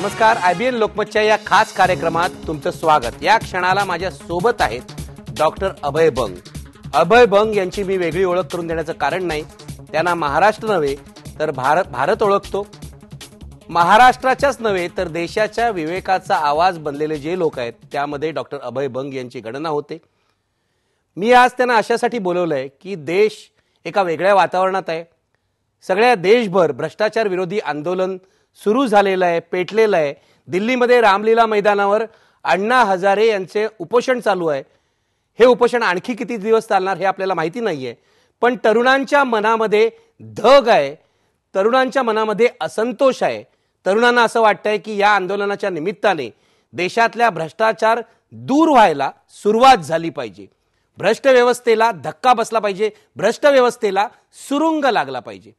नमस्कार. IBN लोकमतच्या या खास कार्यक्रमात तुमचं स्वागत. या क्षणाला माझ्या सोबत आहेत डॉक्टर अभय बंग. अभय बंग यांची मी वेगळी ओळख करून देण्याचं कारण नाही. त्यांना महाराष्ट्र नव्हे तर भारत ओळखतो. महाराष्ट्राच्याच नव्हे तर देशाच्या विवेकाचा आवाज बनलेले जे लोक आहेत त्यामध्ये डॉक्टर अभय बंग यांची गणना होते. मी आज त्यांना अशासाठी बोलवलंय की देश एका वेगळ्या वातावरणात आहे. सगळ्या देशभर भ्रष्टाचार विरोधी आंदोलन सुरू झालेलं आहे, पेटलेलं आहे. दिल्लीमध्ये रामलीला मैदानावर अण्णा हजारे यांचे उपोषण चालू आहे. हे उपोषण आणखी किती दिवस चालणार हे आपल्याला माहिती नाहीये, पण तरुणांच्या मनामध्ये धग आहे, तरुणांच्या मनामध्ये असंतोष आहे. तरुणांना असं वाटतंय की या आंदोलनाच्या निमित्ताने देशातल्या भ्रष्टाचार दूर व्हायला सुरुवात झाली पाहिजे. भ्रष्ट व्यवस्थेला धक्का बसला पाहिजे, भ्रष्ट व्यवस्थेला सुरुंग लागला पाहिजे.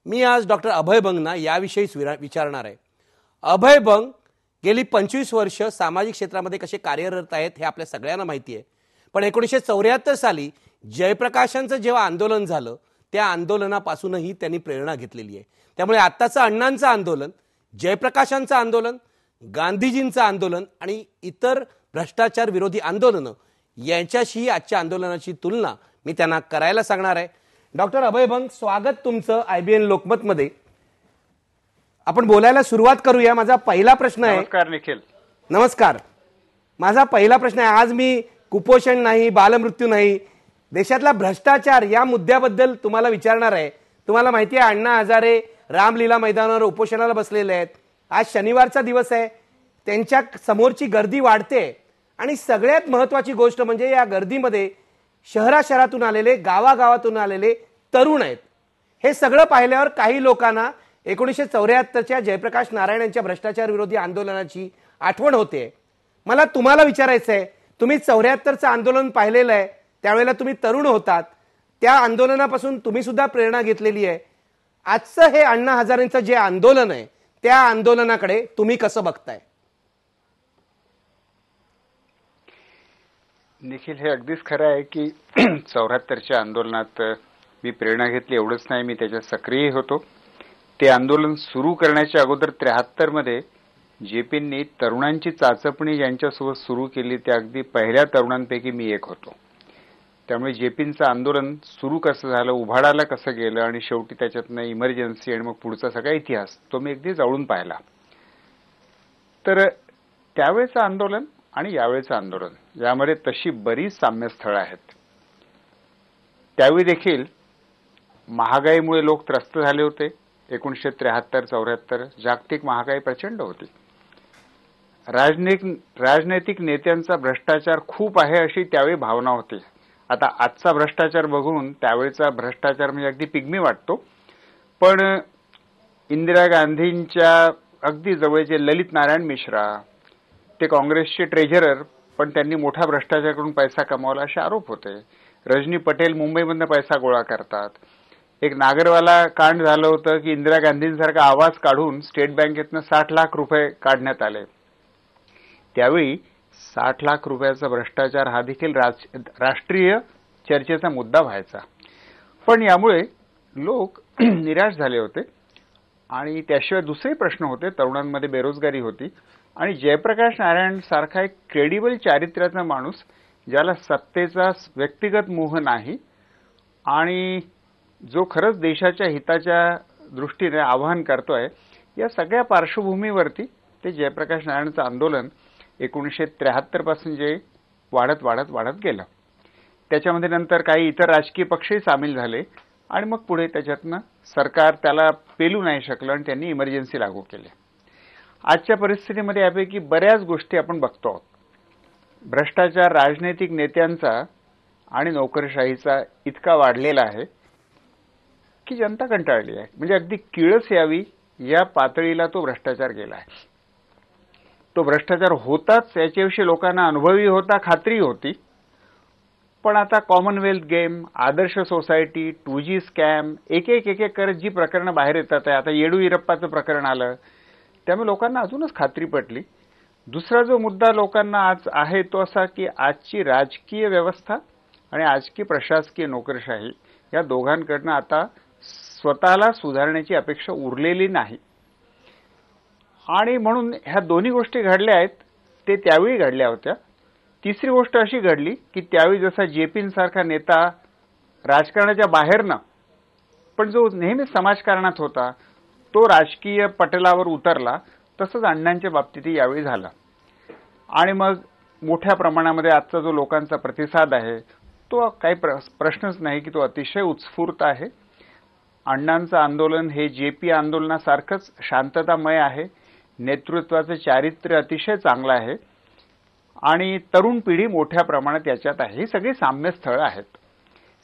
मी आज डॉक्टर अभय बंगना याविषयीच विचारणार आहे. अभय बंग गेली 25 वर्ष सामाजिक क्षेत्रामध्ये कसे कार्यरत आहेत हे आपल्या सगळ्यांना माहिती आहे. पण 1974 साली जयप्रकाशांचं जेव्हा आंदोलन झालं त्या आंदोलनापासूनही त्यांनी प्रेरणा घेतलेली आहे. त्यामुळे आत्ताचं अण्णांचं आंदोलन, जयप्रकाशांचं आंदोलन, गांधीजींचं आंदोलन आणि इतर भ्रष्टाचार विरोधी आंदोलनं यांच्याशी आजच्या आंदोलनाची तुलना मी त्यांना करायला सांगणार आहे. डॉक्टर अभय बंग, स्वागत तुमचं IBN लोकमत मध्ये. आपण बोलायला सुरुवात करूया. माझा पहिला प्रश्न आहे. नमस्कार निखिल. नमस्कार. माझा पहिला प्रश्न आहे, आज मी कुपोषण नाही, बालमृत्यू नाही, देशातला भ्रष्टाचार या मुद्द्याबद्दल तुम्हाला विचारणार आहे. तुम्हाला माहिती आहे अण्णा हजारे रामलीला मैदानावर उपोषणाला बसलेले आहेत. आज शनिवारचा दिवस आहे, त्यांच्या समोरची गर्दी वाढते आणि सगळ्यात महत्वाची गोष्ट म्हणजे या गर्दीमध्ये शहरातून आलेले, गावागावातून आलेले तरुण आहेत. हे सगळं पाहिल्यावर काही लोकांना 1974च्या जयप्रकाश नारायण यांच्या भ्रष्टाचार विरोधी आंदोलनाची आठवण होते. मला तुम्हाला विचारायचं आहे, तुम्ही 74चं आंदोलन पाहिलेलं आहे, त्यावेळेला तुम्ही तरुण होतात, त्या आंदोलनापासून तुम्ही सुद्धा प्रेरणा घेतलेली आहे. आजचं हे अण्णा हजारेंचं जे आंदोलन आहे त्या आंदोलनाकडे तुम्ही कसं बघताय? निखिल, हे अगदीच खरं आहे की 74च्या आंदोलनात मी प्रेरणा घेतली. एवढंच नाही, मी त्याच्यात सक्रिय होतो. ते आंदोलन सुरू करण्याच्या अगोदर 73 मध्ये जेपींनी तरुणांची चाचपणी ज्यांच्यासोबत सुरू केली त्या अगदी पहिल्या तरुणांपैकी मी एक होतो. त्यामुळे जेपींचं आंदोलन सुरू कसं झालं, उभाडाला कसं गेलं आणि शेवटी त्याच्यातनं इमर्जन्सी आणि मग पुढचा सगळा इतिहास तो मी अगदी जवळून पाहिला. तर त्यावेळेचं आंदोलन आणि यावेळेचं आंदोलन यामध्ये तशी बरीच साम्यस्थळं आहेत. त्यावेळी देखील महागाईमुळे लोक त्रस्त झाले होते. 1973-74 जागतिक महागाई प्रचंड होती. राजनैतिक नेत्यांचा भ्रष्टाचार खूप आहे अशी त्यावेळी भावना होती. आता आजचा भ्रष्टाचार बघून त्यावेळेचा भ्रष्टाचार म्हणजे अगदी पिग्मी वाटतो. पण इंदिरा गांधींच्या अगदी जवळचे ललित नारायण मिश्रा, ते काँग्रेसचे ट्रेझरर, पण त्यांनी मोठा भ्रष्टाचार करून पैसा कमावला असे आरोप होते. रजनी पटेल मुंबईमधनं पैसा गोळा करतात. एक नागरवाला कांड झालं होतं की इंदिरा गांधींसारखा आवाज काढून स्टेट बँकेतनं 60 लाख रुपये काढण्यात आले. त्यावेळी 60 लाख रुपयाचा भ्रष्टाचार हा देखील राष्ट्रीय चर्चेचा मुद्दा व्हायचा. पण यामुळे लोक निराश झाले होते आणि त्याशिवाय दुसरे प्रश्न होते. तरुणांमध्ये बेरोजगारी होती आणि जयप्रकाश नारायण सारखा एक क्रेडिबल चारित्र्याचा माणूस, ज्याला सत्तेचा व्यक्तिगत मोह नाही आणि जो खरंच देशाच्या हिताच्या दृष्टीने आवाहन करतोय, या सगळ्या पार्श्वभूमीवरती ते जयप्रकाश नारायणचं आंदोलन 1973 पासून जे वाढत गेलं. त्याच्यामध्ये नंतर काही इतर राजकीय पक्षही सामील झाले आणि मग पुढे त्याच्यातनं सरकार त्याला पेलू नाही शकलं आणि त्यांनी इमर्जन्सी लागू केली. आजच्या परिस्थितीमध्ये यापैकी बऱ्याच गोष्टी आपण बघतो आहोत. भ्रष्टाचार राजनैतिक नेत्यांचा आणि नोकरशाहीचा इतका वाढलेला आहे की जनता कंटाळली आहे. म्हणजे अगदी किळस यावी या पातळीला तो भ्रष्टाचार गेला आहे. तो भ्रष्टाचार होताच याच्याविषयी लोकांना अनुभवी होता, खात्री होती. पण आता कॉमनवेल्थ गेम, आदर्श सोसायटी, 2G स्कॅम, एक एक करत जी प्रकरणं बाहेर येतात आहे. आता येडुरप्पाचं प्रकरण आलं, त्यामुळे लोकांना अजूनच खात्री पटली. दुसरा जो मुद्दा लोकांना आज आहे तो असा की आजची राजकीय व्यवस्था आणि आजची प्रशासकीय नोकरशाही या दोघांकडनं आता स्वतःला सुधारण्याची अपेक्षा उरलेली नाही. आणि म्हणून ह्या दोन्ही गोष्टी घडल्या आहेत ते त्यावेळी घडल्या होत्या. तिसरी गोष्ट अशी घडली की त्यावेळी जसा जेपींसारखा नेता राजकारणाच्या बाहेरनं पण जो नेहमी समाजकारणात होता तो राजकीय पटलावर उतरला, तसंच अण्णांच्या बाबतीतही यावेळी झालं. आणि मग मोठ्या प्रमाणामध्ये आजचा जो लोकांचा प्रतिसाद आहे तो काही प्रश्नच नाही की तो अतिशय उत्स्फूर्त आहे. अण्णांचं आंदोलन हे जेपी आंदोलनासारखंच शांततामय आहे. नेतृत्वाचं चारित्र्य अतिशय चांगलं आहे आणि तरुण पिढी मोठ्या प्रमाणात याच्यात आहे. ही सगळी साम्यस्थळं आहेत.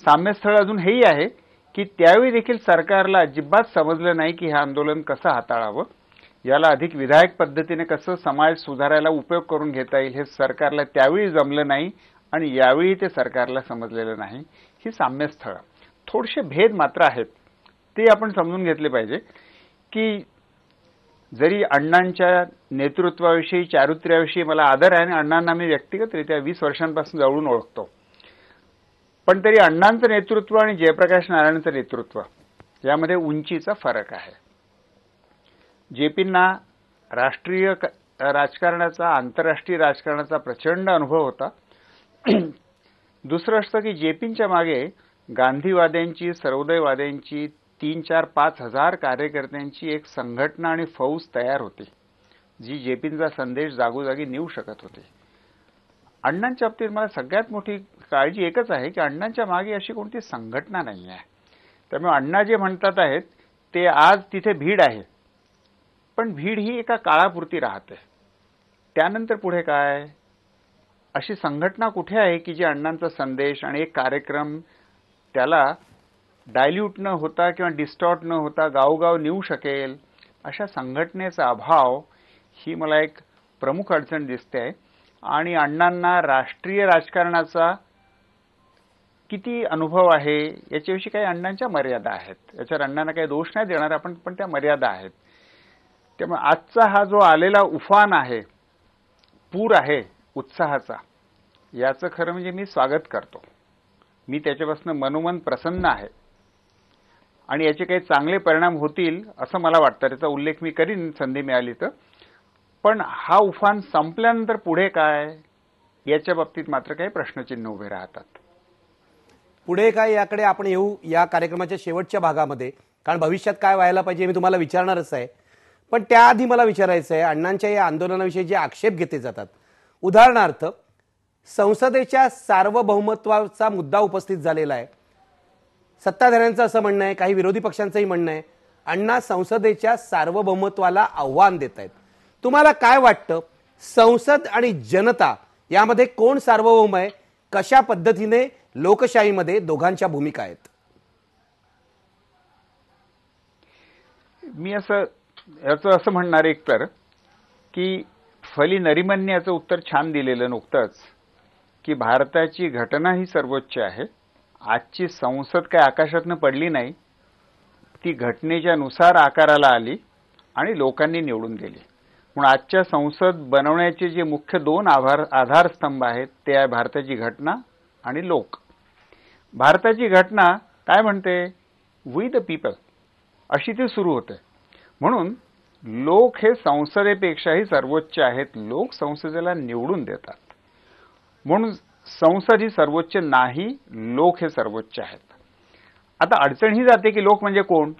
साम्यस्थळ अजून हेही आहे की त्यावेळी देखील सरकारला अजिबात समजलं नाही की हे आंदोलन कसं हाताळावं, याला अधिक विधायक पद्धतीने कसं समाज सुधारायला उपयोग करून घेता येईल हे सरकारला त्यावेळी जमलं नाही आणि यावेळी ते सरकारला समजलेलं नाही. ही साम्यस्थळं. थोडेसे भेद मात्र आहेत, ते आपण समजून घेतले पाहिजे की जरी अण्णांच्या नेतृत्वाविषयी चारित्र्याविषयी मला आदर आहे आणि अण्णांना मी व्यक्तिगतरित्या 20 वर्षांपासून जवळून ओळखतो, पण तरी अण्णांचं नेतृत्व आणि जयप्रकाश नारायणचं नेतृत्व यामध्ये उंचीचा फरक आहे. जेपींना राष्ट्रीय राजकारणाचा, आंतरराष्ट्रीय राजकारणाचा प्रचंड अनुभव होता. दुसरं असतं की जेपींच्या मागे गांधीवाद्यांची, सर्वोदयवाद्यांची 3-4-5 हजार कार्यकर्त्यांची एक संघटना आणि फौज तयार होती जी जेपींचा संदेश जागोजागी नेऊ शकत होती. अण्णांच्या बाबतीत मला सगळ्यात मोठी काळजी एकच आहे की अण्णांच्या मागे अशी कोणती संघटना नाही आहे. त्यामुळे अण्णा जे म्हणतात आहेत ते आज तिथे भीड आहे, पण भीड ही एका काळापुरती राहते. त्यानंतर पुढे काय? अशी संघटना कुठे आहे की जी अण्णांचा संदेश आणि एक कार्यक्रम त्याला डायल्यूट न होता किंवा डिस्टॉर्ट न होता गावोगाव नेऊ शकेल? अशा संघटनेचा अभाव ही मला एक प्रमुख अडचण दिसते आहे. आणि अण्णांना राष्ट्रीय राजकारणाचा किती अनुभव आहे याच्याविषयी काही अण्णांच्या मर्यादा आहेत. याच्यावर अण्णांना काही दोष नाही देणार आपण, पण त्या मर्यादा आहेत. त्यामुळे आजचा हा जो आलेला उफान आहे, पूर आहे उत्साहाचा, याचं खरं म्हणजे मी स्वागत करतो. मी त्याच्यापासून मनोमन प्रसन्न आहे आणि याचे काही चांगले परिणाम होतील असं मला वाटतं. त्याचा उल्लेख मी करीन संधी मिळाली तर. पण हा उफान संपल्यानंतर पुढे काय याच्या बाबतीत मात्र काही प्रश्नचिन्ह उभे राहतात. पुढे काय याकडे आपण येऊ या कार्यक्रमाच्या शेवटच्या भागामध्ये, कारण भविष्यात काय व्हायला पाहिजे मी तुम्हाला विचारणारच आहे. पण त्याआधी मला विचारायचं आहे, अण्णांच्या या आंदोलनाविषयी जे आक्षेप घेतले जातात, उदाहरणार्थ संसदेच्या सार्वभौमत्वाचा मुद्दा उपस्थित झालेला आहे. सत्ताधाऱ्यांचं असं म्हणणं आहे, काही विरोधी पक्षांचंही म्हणणं आहे, अण्णा संसदेच्या सार्वभौमत्वाला आव्हान देत आहेत. तुम्हाला काय वाटतं, संसद आणि जनता यामध्ये कोण सार्वभौम आहे? कशा पद्धतीने लोकशाहीमध्ये दोघांच्या भूमिका आहेत? मी याचं असं म्हणणार एक तर की फली नरिमनने याचं उत्तर छान दिलेलं नुकतंच की भारताची घटना ही सर्वोच्च आहे. आजची संसद काय आकाशातनं पडली नाही, ती घटनेच्या नुसार आकाराला आली आणि लोकांनी निवडून दिली. म्हणून आजच्या संसद बनवण्याचे जे मुख्य 2 आधारस्तंभ आहेत ते आहे भारताची घटना आणि लोक. भारताची घटना काय म्हणते? वी द पीपल, अशी ती सुरू होते. म्हणून लोक हे संसदेपेक्षाही सर्वोच्च आहेत. लोक संसदेला निवडून देतात. म्हणून संसद ही सर्वोच्च नाही, लोक हे सर्वोच्च आहेत. आता अडचण ही जाते की लोक म्हणजे कोण?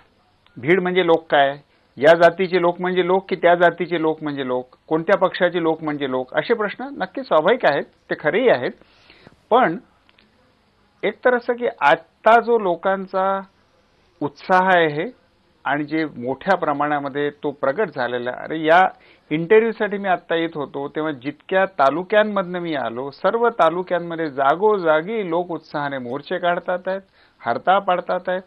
भीड म्हणजे लोक काय? या जातीचे लोक म्हणजे लोक की त्या जातीचे लोक म्हणजे लोक? कोणत्या पक्षाचे लोक म्हणजे लोक? असे प्रश्न नक्की स्वाभाविक आहेत, ते खरेही आहेत. पण एक तर असं की आता जो लोकांचा उत्साह आहे आणि जे मोठ्या प्रमाणामध्ये तो प्रगट झालेला, अरे या इंटरव्ह्यूसाठी मी आत्ता येत होतो तेव्हा जितक्या तालुक्यांमधनं मी आलो, सर्व तालुक्यांमध्ये जागोजागी लोक उत्साहाने मोर्चे काढतात आहेत, हरताळ पाडतात आहेत.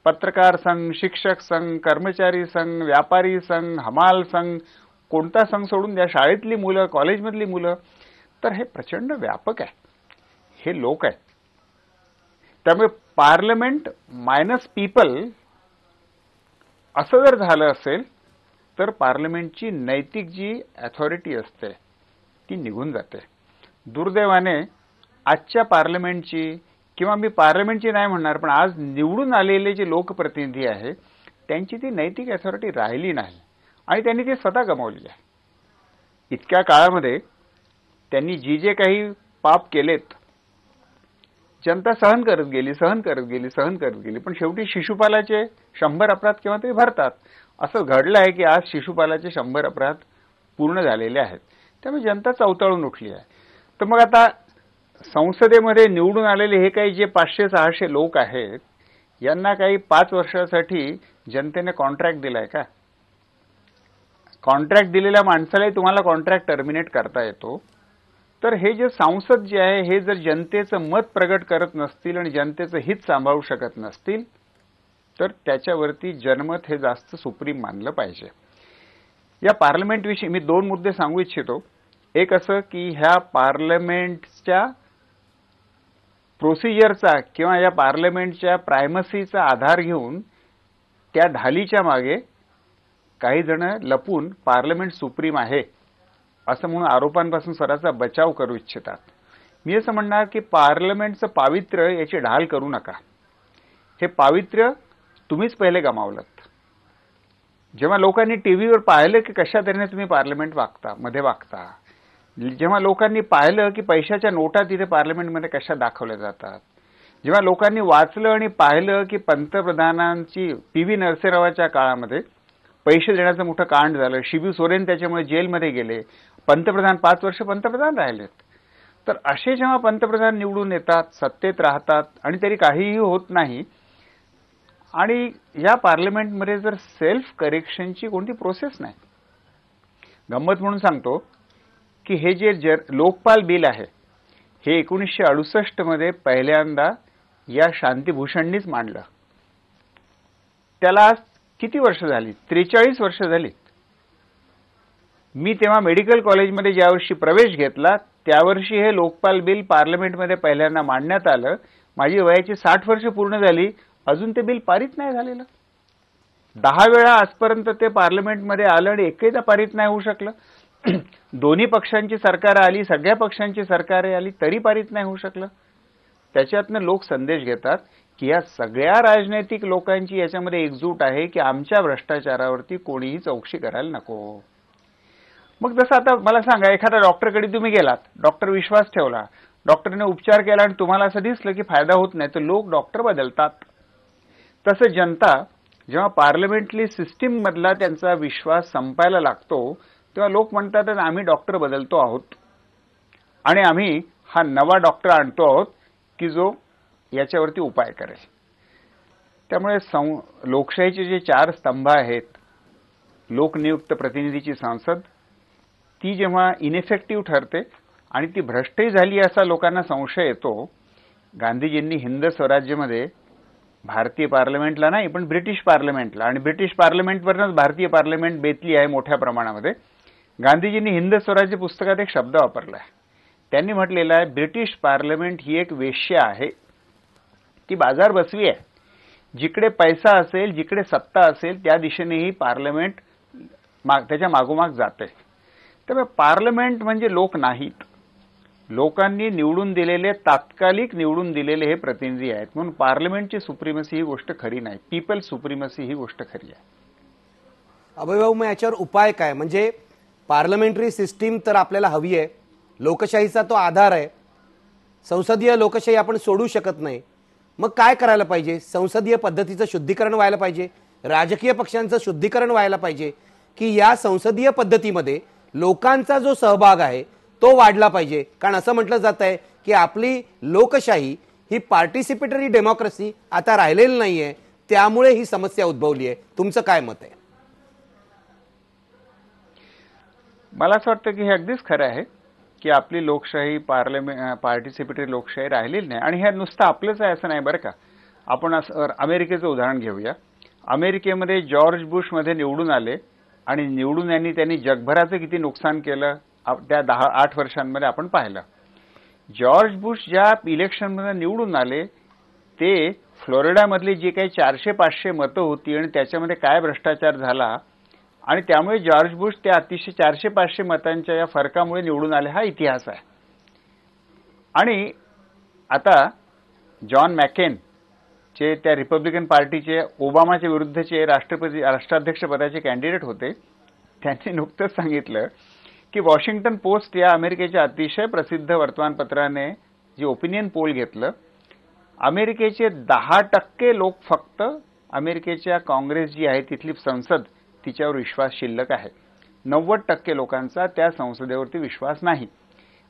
पत्रकार संघ, शिक्षक संघ, कर्मचारी संघ, व्यापारी संघ, हमाल संघ, कोणता संघ सोडून द्या, शाळेतली मुलं, कॉलेजमधली मुलं. तर हे प्रचंड व्यापक आहे, हे लोक आहेत. त्यामुळे पार्लमेंट मायनस पीपल असं जर झालं असेल तर पार्लमेंटची नैतिक जी अथॉरिटी असते ती निघून जाते. दुर्दैवाने आजच्या पार्लमेंटची, किंवा मी पार्लमेंटची नाही म्हणणार, पण आज निवडून आलेले जे लोकप्रतिनिधी आहेत त्यांची ती नैतिक अथॉरिटी राहिली नाही. आणि त्यांनी ते स्वतः गमावली आहे. इतक्या काळामध्ये त्यांनी जे काही पाप केलेत जनता सहन करत गेली, सहन करत गेली, सहन करत गेली. पण शेवटी शिशुपालाचे 100 अपराध केव्हा तरी भरतात. असं घडलं आहे की आज शिशुपालाचे 100 अपराध पूर्ण झालेले आहेत. त्यामुळे जनता चवताळून उठली आहे. तर मग आता संसदेमध्ये निवडून आलेले हे काही जे 500-600 लोक आहेत यांना काही 5 वर्षासाठी जनतेने कॉन्ट्रॅक्ट दिलाय का? कॉन्ट्रॅक्ट दिलेल्या माणसालाही तुम्हाला कॉन्ट्रॅक्ट टर्मिनेट करता येतो. तर हे जे संसद जे आहे हे जर जनतेचं मत प्रगट करत नसतील आणि जनतेचं हित सांभाळू शकत नसतील तर त्याच्यावरती जनमत हे जास्त सुप्रीम मानलं पाहिजे. या पार्लमेंटविषयी मी 2 मुद्दे सांगू इच्छितो. एक असं की ह्या पार्लमेंटच्या प्रोसिजरचा किंवा या पार्लमेंटच्या प्रायमसीचा आधार घेऊन त्या ढालीच्या मागे काही जण लपून पार्लमेंट सुप्रीम आहे असं म्हणून आरोपांपासून स्वतःचा बचाव करू इच्छितात. मी असं म्हणणार की पार्लमेंटचं पावित्र्य याची ढाल करू नका. हे पावित्र्य तुम्हीच पहिले गमावलं. जेव्हा लोकांनी टीव्हीवर पाहिलं की कशा तऱ्हेने तुम्ही पार्लमेंट मध्ये वागता, जेव्हा लोकांनी पाहिलं की पैशाच्या नोटा तिथे पार्लमेंटमध्ये कशा दाखवल्या जातात, जेव्हा लोकांनी वाचलं आणि पाहिलं की पंतप्रधानांची पी.व्ही. नरसिंहरावाच्या काळामध्ये पैसे देण्याचं मोठं कांड झालं, शिबू सोरेन त्याच्यामुळे जेलमध्ये गेले, पंतप्रधान 5 वर्ष पंतप्रधान राहिलेत. तर असे जेव्हा पंतप्रधान निवडून येतात, सत्तेत राहतात आणि तरी काहीही होत नाही आणि या पार्लमेंटमध्ये जर सेल्फ करेक्शनची कोणती प्रोसेस नाही. गंमत म्हणून सांगतो की हे जे लोकपाल बिल आहे हे 1968 मध्ये पहिल्यांदा या शांतीभूषणनीच मांडलं. त्याला किती वर्ष झाली? 43 वर्ष झाली. मी तेव्हा मेडिकल कॉलेजमध्ये ज्या वर्षी प्रवेश घेतला त्या वर्षी हे लोकपाल बिल पार्लमेंटमध्ये पहिल्यांदा मांडण्यात आलं. माझी वयाची 60 वर्ष पूर्ण झाली, अजून ते बिल पारित नाही झालेलं. 10 वेळा आजपर्यंत ते पार्लमेंटमध्ये आलं आणि एकही पारित नाही होऊ शकलं. दोन्ही पक्षांची सरकार आली, सगळ्या पक्षांची सरकारे आली, तरी पारित नाही होऊ शकलं. त्याच्यातनं लोक संदेश घेतात की या सगळ्या राजनैतिक लोकांची याच्यामध्ये एकजूट आहे की आमच्या भ्रष्टाचारावरती कोणीही चौकशी करायला नको. मग जसं आता मला सांगा, एखाद्या डॉक्टरकडे तुम्ही गेलात, डॉक्टर विश्वास ठेवला, डॉक्टरने उपचार केला आणि तुम्हाला असं दिसलं की फायदा होत नाही तर लोक डॉक्टर बदलतात. तसं जनता जेव्हा पार्लमेंटरी सिस्टीम मधला त्यांचा विश्वास संपायला लागतो तेव्हा लोक म्हणतात आम्ही डॉक्टर बदलतो आहोत आणि आम्ही हा नवा डॉक्टर आणतो आहोत की जो याच्यावरती उपाय करेल. त्यामुळे लोकशाहीचे जे 4 स्तंभ आहेत, लोकनियुक्त प्रतिनिधीची संसद, ती जेव्हा इनइफेक्टिव्ह ठरते आणि ती भ्रष्टही झाली असा लोकांना संशय येतो. गांधीजींनी हिंद स्वराज्यमध्ये भारतीय पार्लमेंटला नाही पण ब्रिटिश पार्लमेंटला, आणि ब्रिटिश पार्लमेंटवरच भारतीय पार्लमेंट बेतली आहे मोठ्या प्रमाणामध्ये. गांधीजींनी हिंद स्वराज्य पुस्तकात एक शब्द वापरला आहे. त्यांनी म्हटलेलं आहे ब्रिटिश पार्लमेंट ही एक वेश्या आहे, ती बाजार बसवी आहे. जिकडे पैसा असेल, जिकडे सत्ता असेल त्या दिशेनेही पार्लमेंट त्याच्या मागोमाग जाते. त्यामुळे पार्लमेंट म्हणजे लोक नाहीत, लोकांनी निवडून दिलेले, तात्कालिक निवडून दिलेले हे प्रतिनिधी आहेत. म्हणून पार्लमेंटची सुप्रीमसी ही गोष्ट खरी नाही, पीपल सुप्रीमसी ही गोष्ट खरी आहे. अभयभाऊ, मग याच्यावर उपाय काय? म्हणजे पार्लमेंटरी सिस्टीम तर आपल्याला हवी आहे, लोकशाहीचा तो आधार आहे, संसदीय लोकशाही आपण सोडू शकत नाही. मग काय करायला पाहिजे? संसदीय पद्धतीचं शुद्धीकरण व्हायला पाहिजे, राजकीय पक्षांचं शुद्धीकरण व्हायला पाहिजे की या संसदीय पद्धतीमध्ये लोकांचा जो सहभाग आहे तो वाढला पाहिजे. कारण असं म्हटलं जात आहे की आपली लोकशाही ही पार्टिसिपेटरी डेमोक्रेसी आता राहिलेली नाहीये, त्यामुळे ही समस्या उद्भवली आहे. तुमचं काय मत आहे? मला असं वाटतं की हे अगदीच खरं आहे की आपली लोकशाही पार्टिसिपेटरी लोकशाही राहिलेली नाही. आणि हे नुसतं आपलंच आहे असं नाही बरं का. आपण अमेरिकेचं उदाहरण घेऊया. अमेरिकेमध्ये जॉर्ज बुश मध्ये निवडून आले आणि निवडून त्यांनी जगभराचं किती नुकसान केलं त्या 8 वर्षांमध्ये आपण पाहिलं. जॉर्ज बुश ज्या इलेक्शनमध्ये निवडून आले ते फ्लोरिडामधली जी काही 400-500 मतं होती आणि त्याच्यामध्ये काय भ्रष्टाचार झाला आणि त्यामुळे जॉर्ज बुश त्या अतिशय 400-500 मतांच्या या फरकामुळे निवडून आले, हा इतिहास आहे. आणि आता जॉन मॅकेन जे त्या रिपब्लिकन पार्टीचे ओबामाच्या विरुद्धचे राष्ट्राध्यक्ष पदाचे कॅन्डिडेट होते, त्यांनी नुकतंच सांगितलं की वॉशिंग्टन पोस्ट या अमेरिकेच्या अतिशय प्रसिद्ध वर्तमानपत्राने जे ओपिनियन पोल घेतलं, अमेरिकेचे 10% लोक फक्त अमेरिकेच्या काँग्रेस जी आहे तिथली संसद तिच्यावर विश्वास शिल्लक आहे. 90% लोकांचा त्या संसदेवरती विश्वास नाही.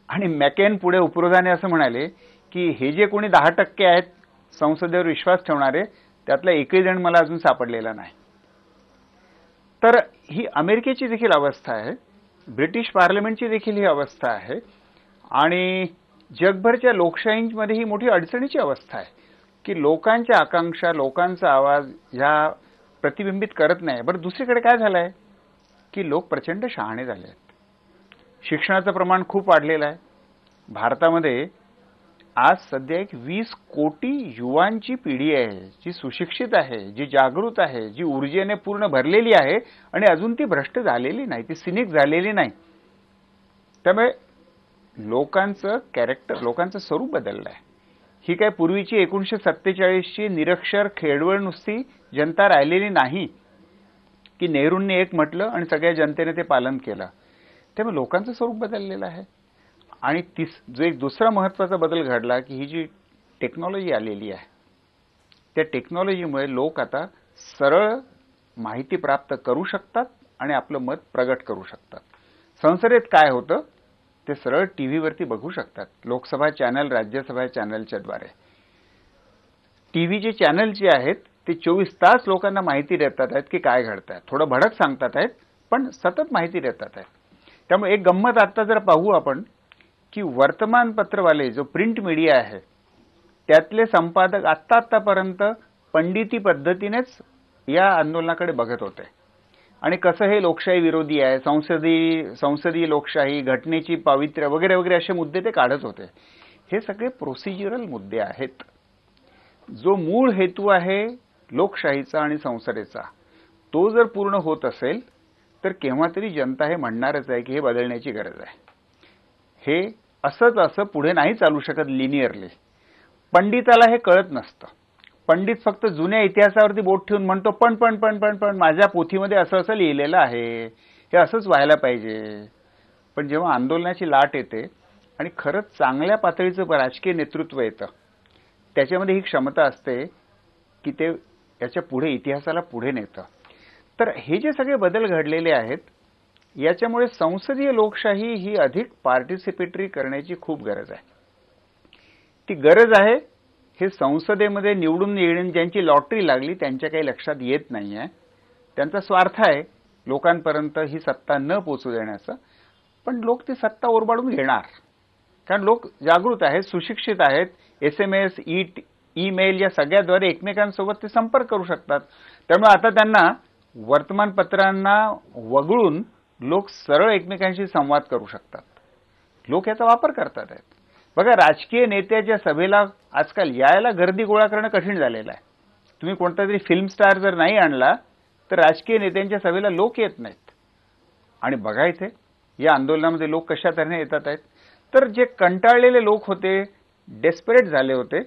आणि मॅकेन पुढे उपरोधाने असं म्हणाले की हे जे कोणी 10% आहेत संसदेवर विश्वास ठेवणारे, त्यातला एकही जण मला अजून सापडलेला नाही. तर ही अमेरिकेची देखील अवस्था आहे, ब्रिटिश पार्लमेंटची देखील ही अवस्था आहे आणि जगभरच्या लोकशाहींमध्ये ही मोठी अडचणीची अवस्था आहे की लोकांच्या आकांक्षा, लोकांचा आवाज ह्या प्रतिबिंबित करत नाही. बरं, दुसरीकडे काय झालंय की लोक प्रचंड शहाणे झाले आहेत. शिक्षणाचं प्रमाण खूप वाढलेलं आहे. भारतामध्ये आज सध्या एक 20 कोटी युवांची पिढी आहे जी सुशिक्षित आहे, जी जागृत आहे, जी ऊर्जेने पूर्ण भरलेली आहे आणि अजून ती भ्रष्ट झालेली नाही, ती सिनिक झालेली नाही. त्यामुळे लोकांचं कॅरेक्टर, लोकांचं स्वरूप बदललं आहे. ही काय पूर्वीची 1947ची निरक्षर खेळवळ नुसती जनता राहिलेली नाही की नेहरूंनी एक म्हटलं आणि सगळ्या जनतेने ते पालन केलं. त्यामुळे लोकांचं स्वरूप बदललेलं आहे. आणि जो एक दुसरा महत्वाचा बदल घडला की ही जी टेक्नॉलॉजी आलेली आहे, त्या टेक्नॉलॉजीमुळे लोक आता सरळ माहिती प्राप्त करू शकतात आणि आपलं मत प्रगट करू शकतात. संसदेत काय होतं ते सरळ टीव्हीवरती बघू शकतात. लोकसभा चॅनल, राज्यसभा चॅनलच्या द्वारे टीव्हीचे चॅनल जे आहेत ते 24 तास लोकांना माहिती देतात आहेत की काय घडतंय. थोडं भडक सांगतात आहेत पण सतत माहिती देतात आहेत. त्यामुळे एक गंमत आता जर पाहू आपण की वर्तमानपत्रवाले जो प्रिंट मीडिया आहे त्यातले संपादक आतापर्यंत पंडिती पद्धतीनेच या आंदोलनाकडे बघत होते आणि कसं हे लोकशाही विरोधी आहे, संसदीय लोकशाही, घटनेची पावित्र्य वगैरे वगैरे असे मुद्दे ते काढत होते. हे सगळे प्रोसिजरल मुद्दे आहेत. जो मूळ हेतू आहे लोकशाहीचा आणि संसदेचा तो जर पूर्ण होत असेल तर केव्हा तरी जनता हे म्हणणारच आहे की हे बदलण्याची गरज आहे. हे असं पुढे नाही चालू शकत लिनियरली. पंडिताला हे कळत नसतं. पंडित फक्त जुन्या इतिहासावरती बोट ठेवून म्हणतो पण पण पण पण पण माझ्या पोथीमध्ये असं लिहिलेलं आहे, हे असंच व्हायला पाहिजे. पण जेव्हा आंदोलनाची लाट येते आणि खरंच चांगल्या पातळीचं राजकीय नेतृत्व येतं त्याच्यामध्ये ही क्षमता असते की ते याच्या पुढे इतिहासाला पुढे नेतं. तर हे जे सगळे बदल घडलेले आहेत याच्यामुळे संसदीय लोकशाही ही अधिक पार्टिसिपेटरी करण्याची खूप गरज आहे. ती गरज आहे हे संसदेमध्ये निवडून येऊन ज्यांची लॉटरी लागली त्यांच्या काही लक्षात येत नाहीये. त्यांचा स्वार्थ आहे लोकांपर्यंत ही सत्ता न पोचू देण्याचा, पण लोक ती सत्ता ओरबाडून घेणार कारण लोक जागृत आहेत, सुशिक्षित आहेत. SMS, ईमेल या सगळ्याद्वारे एकमेकांसोबत ते संपर्क करू शकतात. त्यामुळे आता त्यांना वर्तमानपत्रांना वगळून लोक सरळ एकमेकांशी संवाद करू शकतात. लोक याचा वापर करतात आहेत. बघा, राजकीय नेत्याच्या सभेला आजकाल यायला गर्दी गोळा करणं कठीण झालेलं आहे. तुम्ही कोणता तरी फिल्म स्टार जर नाही आणला तर राजकीय नेत्यांच्या सभेला लोक येत नाहीत. आणि बघा इथे या आंदोलनामध्ये लोक कशा तऱ्हेने येतात आहेत. तर जे कंटाळलेले लोक होते, डेस्परेट झाले होते,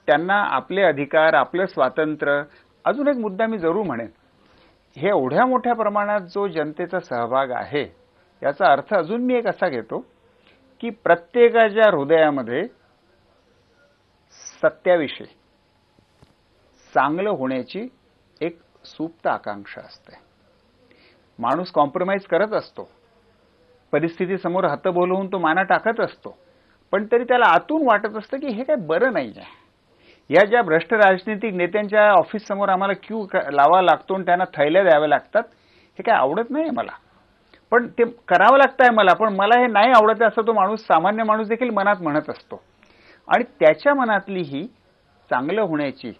त्यांना आपले अधिकार, आपलं स्वातंत्र्य, अजून एक मुद्दा मी जरूर म्हणेन, हे एवढ्या मोठ्या प्रमाणात जो जनतेचा सहभाग आहे याचा अर्थ अजून मी एक असा घेतो की प्रत्येकाच्या हृदयामध्ये सत्याविषयी चांगलं होण्याची एक सुप्त आकांक्षा असते. माणूस कॉम्प्रोमाइज करत असतो, परिस्थितीसमोर हतबोल होऊन तो माना टाकत असतो, पण तरी त्याला आतून वाटत असतं की हे काय बरं नाही आहे. या ज्या भ्रष्ट राजनीतिक नेत्यांच्या ऑफिस समोर आम्हाला क्यू लावा लागतो आणि त्यांना थैल्या द्याव्या लागतात, हे काय आवडत नाही मला, पण ते करावं लागतंय मला, पण मला हे नाही आवडत असं तो माणूस, सामान्य माणूस देखील मनात म्हणत असतो. आणि त्याच्या मनातली ही चांगलं होण्याची,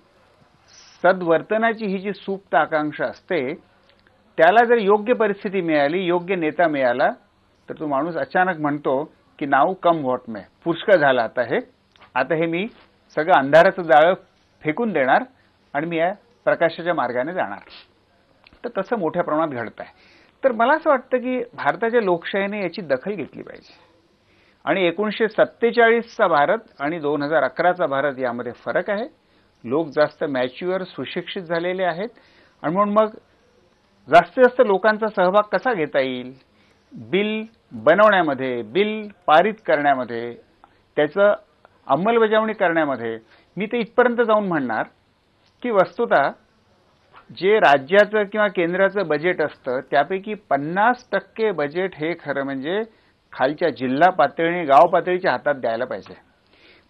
सद्वर्तनाची ही जी सुप्त आकांक्षा असते, त्याला जर योग्य परिस्थिती मिळाली, योग्य नेता मिळाला तर तो माणूस अचानक म्हणतो की नाऊ कम व्हॉट मे, पुष्कळ झालं आता हे मी सगळं अंधाराचं जाळं फेकून देणार आणि मी या प्रकाशाच्या मार्गाने जाणार. तर तसं मोठ्या प्रमाणात घडत आहे. तर मला असं वाटतं की भारताच्या लोकशाहीने याची दखल घेतली पाहिजे. आणि 1947चा भारत आणि 2011चा भारत यामध्ये फरक आहे. लोक जास्त मॅच्युअर, सुशिक्षित झालेले आहेत आणि म्हणून मग जास्तीत जास्त लोकांचा सहभाग कसा घेता येईल, बिल बनवण्यामध्ये, बिल पारित करण्यामध्ये, त्याचं अंमलबजावणी करण्यामध्ये. मी तर इथपर्यंत जाऊन म्हणणार की वस्तुतः जे राज्याचं किंवा केंद्राचं बजेट असतं त्यापैकी 50% बजेट हे खरं म्हणजे खालच्या जिल्हा पातळी, गाव पातळीच्या हातात द्यायला पाहिजे.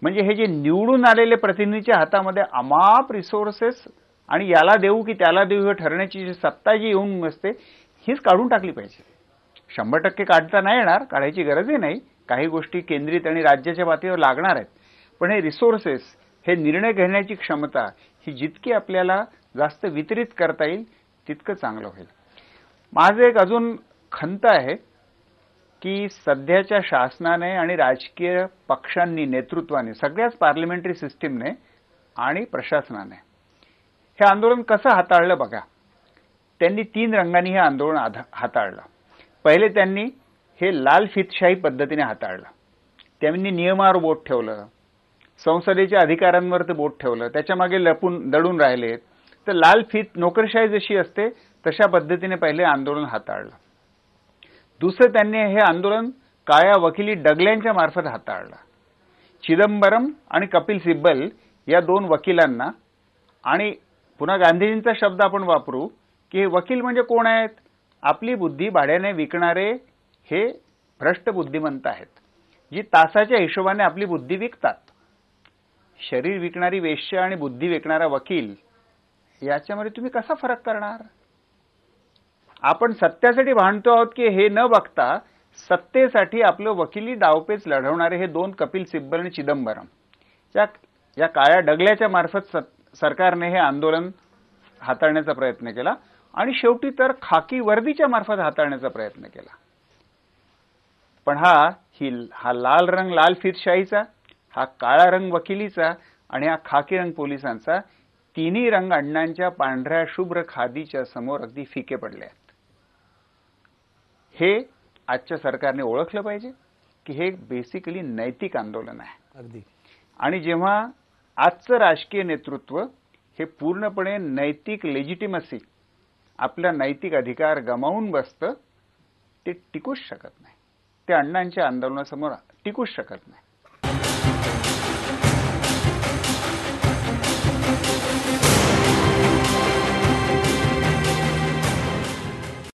म्हणजे हे जे निवडून आलेले प्रतिनिधीच्या हातामध्ये अमाप रिसोर्सेस आणि याला देऊ की त्याला देऊ हे ठरण्याची जी सत्ता जी येऊन बसते हीच काढून टाकली पाहिजे. 100% काढता नाही येणार, काढायची गरजही नाही. काही गोष्टी केंद्रित आणि राज्याच्या पातळीवर लागणार आहेत. पण हे रिसोर्सेस, हे निर्णय घेण्याची क्षमता ही जितकी आपल्याला जास्त वितरित करता येईल तितकं चांगलं होईल. माझं एक अजून खंत आहे की सध्याच्या शासनाने आणि राजकीय पक्षांनी, नेतृत्वाने, सगळ्याच पार्लमेंटरी सिस्टीमने आणि प्रशासनाने हे आंदोलन कसं हाताळलं बघा. त्यांनी 3 रंगांनी हे आंदोलन हाताळलं. पहिले त्यांनी हे लाल फितशाही पद्धतीने हाताळलं. त्यांनी नियमावर बोट ठेवलं, संसदेच्या अधिकारांवर ते बोट ठेवलं, त्याच्यामागे दडून राहिलेत. तर लाल फित नोकरशाही जशी असते तशा पद्धतीने पहिले आंदोलन हाताळलं. दुसरं त्यांनी हे आंदोलन काळ्या वकिली डगल्यांच्या मार्फत हाताळलं. चिदंबरम आणि कपिल सिब्बल या 2 वकिलांना, आणि पुन्हा गांधीजींचा शब्द आपण वापरू की हे वकील म्हणजे कोण आहेत, आपली बुद्धी भाड्याने विकणारे हे भ्रष्ट बुद्धिमंत आहेत, जी तासाच्या हिशोबाने आपली बुद्धी विकतात. शरीर विकणारी वेश्या आणि बुद्धी विकणारा वकील याच्यामध्ये तुम्ही कसा फरक करणार. आपण सत्यासाठी भांडतो आहोत की हे न बघता सत्तेसाठी आपलं वकिली डावपेच लढवणारे हे 2 कपिल सिब्बल आणि चिदंबरम या काळ्या डगल्याच्या मार्फत सरकारने हे आंदोलन हाताळण्याचा प्रयत्न केला आणि शेवटी तर खाकी वर्दीच्या मार्फत हाताळण्याचा प्रयत्न केला. पण हा लाल रंग लाल फितशाहीचा, हा काळा रंग वकिलीचा आणि हा खाकी रंग पोलिसांचा, तिन्ही रंग अण्णांच्या पांढऱ्या शुभ्र खादीच्या समोर अगदी फिके पडले आहेत. हे आजच्या सरकारने ओळखलं पाहिजे की हे बेसिकली नैतिक आंदोलन आहे. अगदी. आणि जेव्हा आजचं राजकीय नेतृत्व हे पूर्णपणे नैतिक लेजिटिमसी, आपला नैतिक अधिकार गमावून बसतं, ते टिकूच शकत नाही. ते अण्णांच्या आंदोलनासमोर टिकूच शकत नाही.